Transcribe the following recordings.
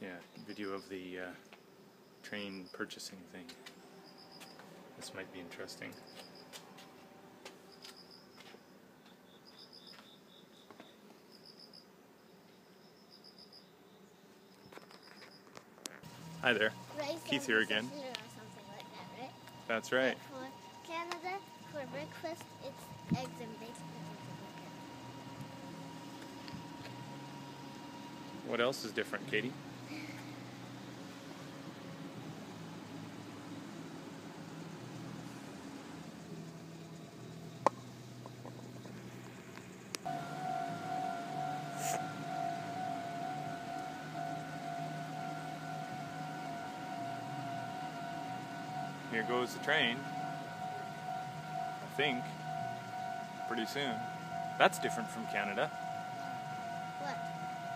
Yeah, video of the train purchasing thing. This might be interesting. Hi there, Keith here again. Or something like that, right? That's right. But for Canada, for breakfast, it's eggs and bacon. What else is different, Katie? Here goes the train. I think. Pretty soon. That's different from Canada. What?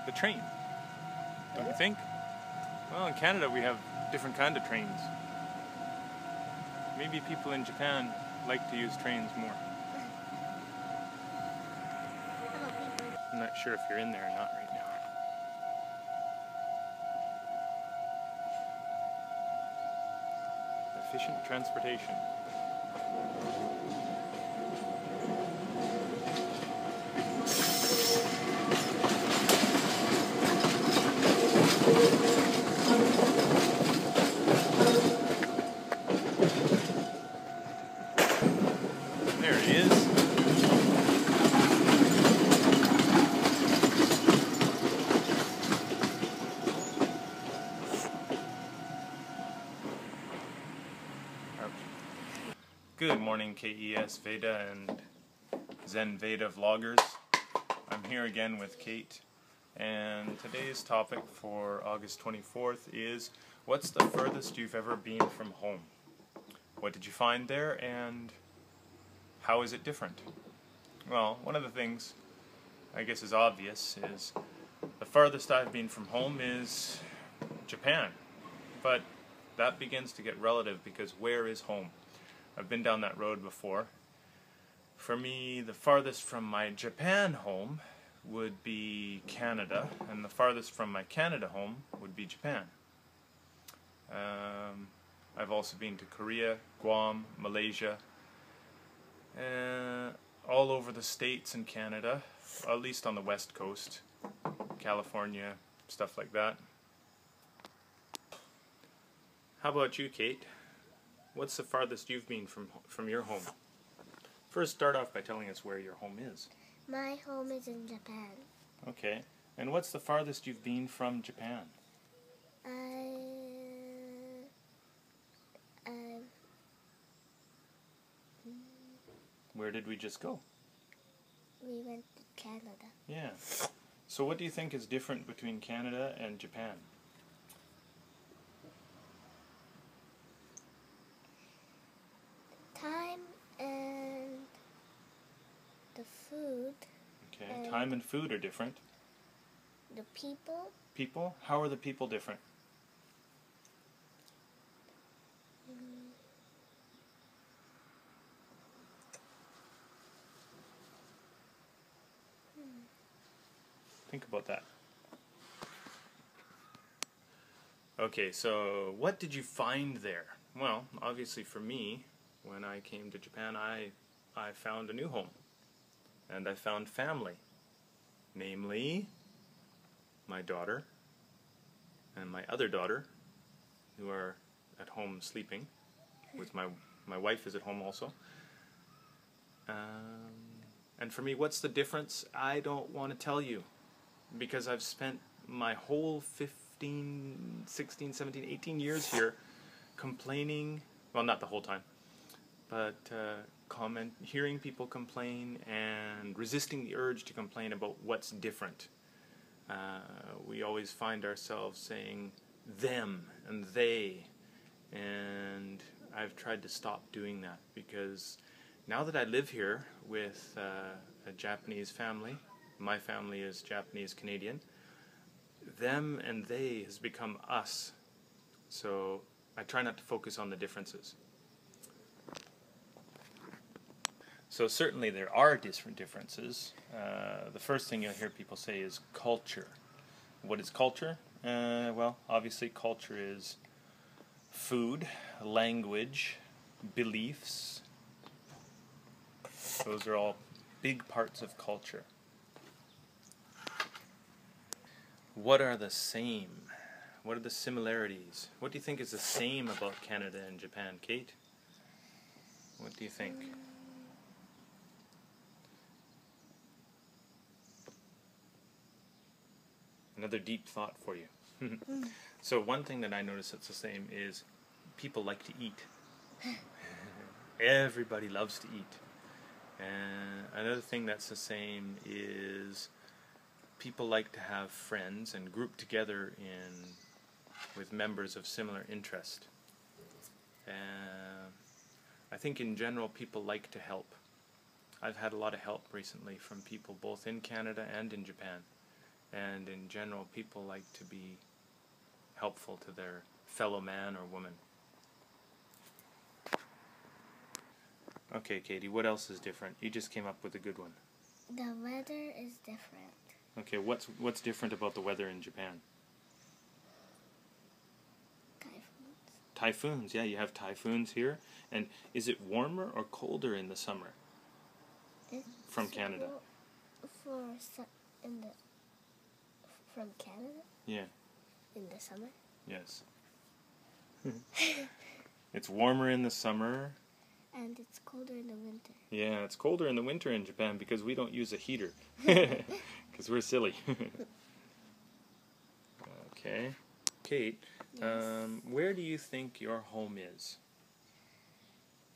The train. Don't you think? Well, in Canada we have different kind of trains. Maybe people in Japan like to use trains more. I'm not sure if you're in there or not right now. Efficient transportation. There it is. Good morning, KES Veda and Zen Veda vloggers. I'm here again with Kate, and today's topic for August 24th is, what's the furthest you've ever been from home? What did you find there, and how is it different? Well, one of the things I guess is obvious is the farthest I've been from home is Japan, but that begins to get relative because where is home? I've been down that road before. For me, the farthest from my Japan home would be Canada, and the farthest from my Canada home would be Japan. I've also been to Korea, Guam, Malaysia, all over the States and Canada, at least on the West Coast, California, stuff like that. How about you, Kate? What's the farthest you've been from your home? First, start off by telling us where your home is. My home is in Japan. Okay. And what's the farthest you've been from Japan? Where did we just go? We went to Canada. Yeah. So what do you think is different between Canada and Japan? Time and the food. Okay, time and food are different. The people. People? How are the people different? Think about that. Okay, so what did you find there? Well, obviously for me, when I came to Japan, I found a new home. And I found family. Namely, my daughter and my other daughter, who are at home sleeping. With my wife is at home also. And for me, what's the difference? I don't want to tell you. Because I've spent my whole 15, 16, 17, 18 years here complaining, well, not the whole time, but hearing people complain and resisting the urge to complain about what's different. We always find ourselves saying them and they, and I've tried to stop doing that because now that I live here with a Japanese family, my family is Japanese Canadian, them and they has become us. So I try not to focus on the differences. So certainly there are differences. The first thing you'll hear people say is culture. What is culture? Well, obviously culture is food, language, beliefs. Those are all big parts of culture. What are the same? What are the similarities? What do you think is the same about Canada and Japan, Kate? What do you think? Another deep thought for you. So one thing that I notice that's the same is people like to eat. Everybody loves to eat. And another thing that's the same is people like to have friends and group together with members of similar interest. I think in general people like to help. I've had a lot of help recently from people both in Canada and in Japan. And in general people like to be helpful to their fellow man or woman. Okay, Katie, what else is different? You just came up with a good one. The weather is different. Okay, what's different about the weather in Japan? Typhoons. Typhoons, yeah, you have typhoons here. And is it warmer or colder in the summer from Canada? From Canada? Yeah. In the summer? Yes. It's warmer in the summer. And it's colder in the winter. Yeah, it's colder in the winter in Japan because we don't use a heater. Because we're silly. Okay. Kate, Yes. where do you think your home is?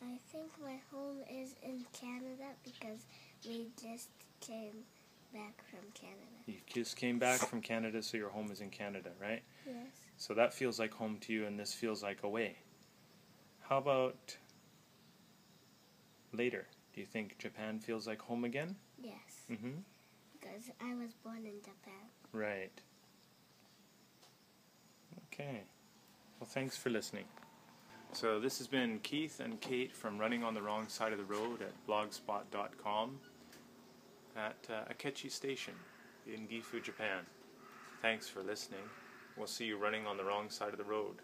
I think my home is in Canada because we just came back from Canada. You just came back from Canada, so your home is in Canada, right? Yes. So that feels like home to you, and this feels like away. How about later? Do you think Japan feels like home again? Yes. Mm-hmm. Because I was born in Japan. Right. Okay. Well, thanks for listening. So this has been Keith and Kate from Running on the Wrong Side of the Road at blogspot.com at Akechi Station in Gifu, Japan. Thanks for listening. We'll see you running on the wrong side of the road.